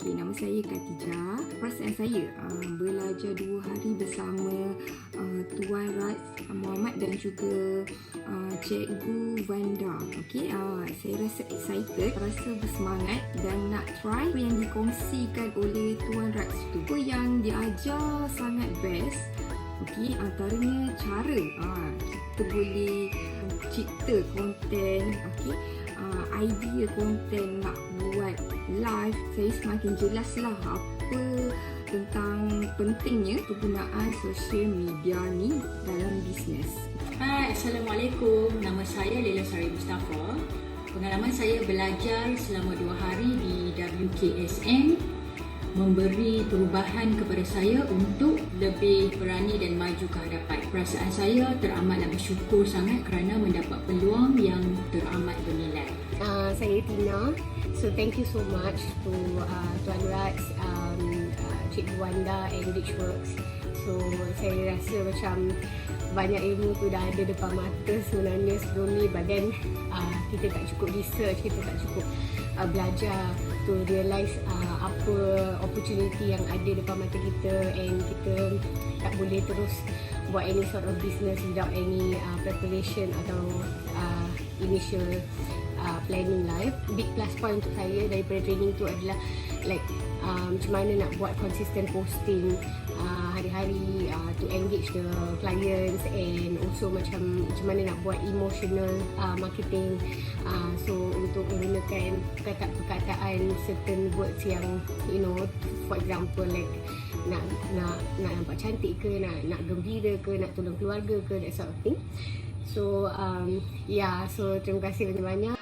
Okay, nama saya Kata. Perasaan saya belajar 2 hari bersama Tuan Rat Muhammad dan juga Cikgu Vanda. Okay, saya rasa excited, rasa bersemangat dan nak try apa yang dikongsikan oleh Tuan Rat itu. Apa yang diajar sangat best. Okay, antaranya cara kita boleh cipta konten, okay, idea konten nak buat live. Saya semakin jelaslah apa tentang pentingnya penggunaan sosial media ni dalam bisnes. Hai, Assalamualaikum. Nama saya Lela Sari Mustafa. Pengalaman saya belajar selama 2 hari di WKSM memberi perubahan kepada saya untuk lebih berani dan maju ke hadapan. Perasaan saya teramatlah bersyukur sangat kerana mendapat peluang yang teramat bernilai. Saya Tina. So thank you so much to Tuan Rats, Cikgu Wanda and Richworks. So saya rasa macam banyak ilmu tu dah ada depan mata sebenarnya sebelum ni, but then kita tak cukup research, kita tak cukup belajar to realise apa opportunity yang ada depan mata kita, and kita tak boleh terus buat any sort of business without any preparation atau initial planning live. Big plus point untuk saya daripada training tu adalah like macam mana nak buat consistent posting hari-hari to engage the clients, and also macam mana nak buat emotional marketing. So untuk menggunakan perkataan certain words yang for example like nak nampak cantik ke, nak gembira ke, nak tolong keluarga ke, that sort of thing. So so terima kasih banyak-banyak.